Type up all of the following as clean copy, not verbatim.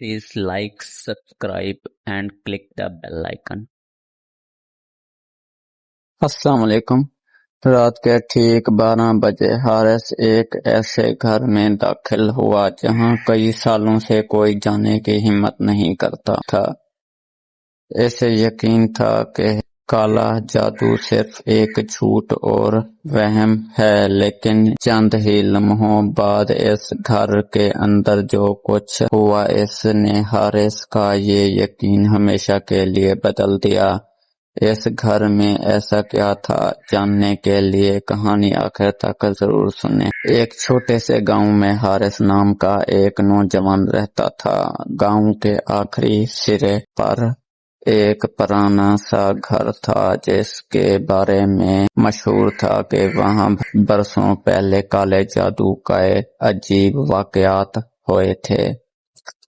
Please like, subscribe and click the bell icon. السلام علیکم۔ رات کے ٹھیک 12 بجے حارث ایک ایسے گھر میں داخل ہوا جہاں کئی سالوں سے کوئی جانے کی ہمت نہیں کرتا تھا۔ اسے یقین تھا کہ کالا جادو صرف ایک جھوٹ اور وہم ہے، لیکن چند ہی لمحوں بعد اس گھر کے اندر جو کچھ ہوا اس نے حارث کا یہ یقین ہمیشہ کے لیے بدل دیا۔ اس گھر میں ایسا کیا تھا، جاننے کے لیے کہانی آخر تک ضرور سنیں۔ ایک چھوٹے سے گاؤں میں حارث نام کا ایک نوجوان رہتا تھا۔ گاؤں کے آخری سرے پر ایک پرانا سا گھر تھا جس کے بارے میں مشہور تھا کہ وہاں برسوں پہلے کالے جادو کے عجیب واقعات ہوئے تھے۔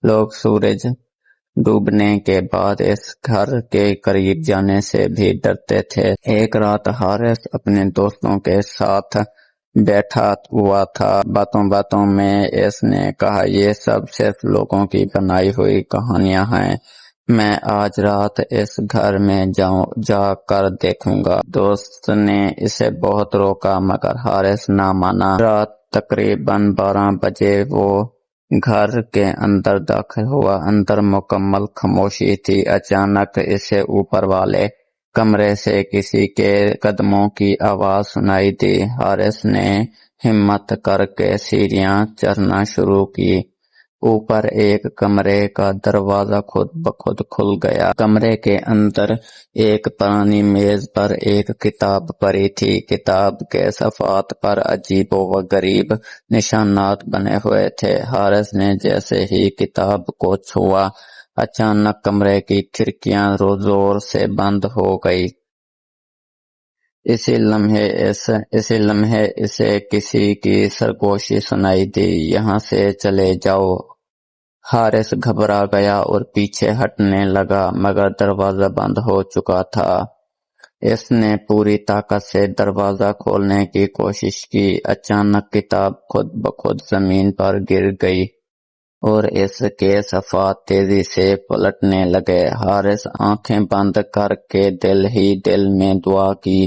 لوگ سورج ڈوبنے کے بعد اس گھر کے قریب جانے سے بھی ڈرتے تھے۔ ایک رات حارث اپنے دوستوں کے ساتھ بیٹھا ہوا تھا۔ باتوں باتوں میں اس نے کہا، یہ سب صرف لوگوں کی بنائی ہوئی کہانیاں ہیں، میں آج رات اس گھر میں جا کر دیکھوں گا۔ دوست نے اسے بہت روکا مگر حارث نہ مانا۔ رات تقریباً 12 بجے وہ گھر کے اندر داخل ہوا۔ اندر مکمل خاموشی تھی۔ اچانک اسے اوپر والے کمرے سے کسی کے قدموں کی آواز سنائی دی۔ حارث نے ہمت کر کے سیڑھیاں چڑھنا شروع کی۔ اوپر ایک کمرے کا دروازہ خود بخود کھل گیا۔ کمرے کے اندر ایک پرانی میز پر ایک کتاب پڑی تھی۔ کتاب کے صفحات پر عجیب و غریب نشانات بنے ہوئے تھے۔ حارث نے جیسے ہی کتاب کو چھوا، اچانک کمرے کی کھڑکیاں زور سے بند ہو گئی۔ اسی لمحے اسے کسی کی سرگوشی سنائی دی، یہاں سے چلے جاؤ۔ حارث گھبرا گیا اور پیچھے ہٹنے لگا مگر دروازہ بند ہو چکا تھا۔ اس نے پوری طاقت سے دروازہ کھولنے کی کوشش کی۔ اچانک کتاب خود بخود زمین پر گر گئی اور اس کے صفحات تیزی سے پلٹنے لگے۔ حارث آنکھیں بند کر کے دل ہی دل میں دعا کی۔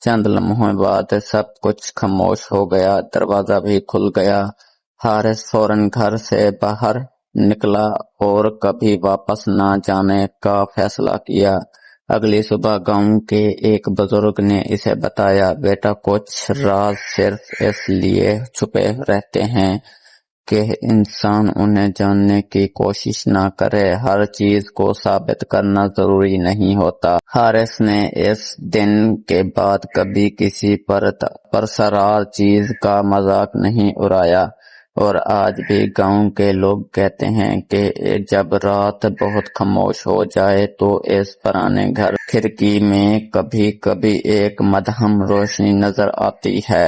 چند لمحوں بعد سب کچھ خاموش ہو گیا، دروازہ بھی کھل گیا۔ حارث فوراً گھر سے باہر نکلا اور کبھی واپس نہ جانے کا فیصلہ کیا۔ اگلی صبح گاؤں کے ایک بزرگ نے اسے بتایا، بیٹا کچھ راز صرف اس لیے چھپے رہتے ہیں کہ انسان انہیں جاننے کی کوشش نہ کرے۔ ہر چیز کو ثابت کرنا ضروری نہیں ہوتا۔ حارث نے اس دن کے بعد کبھی کسی پراسرار چیز کا مذاق نہیں اڑایا، اور آج بھی گاؤں کے لوگ کہتے ہیں کہ جب رات بہت خاموش ہو جائے تو اس پرانے گھر کھڑکی میں کبھی کبھی ایک مدھم روشنی نظر آتی ہے۔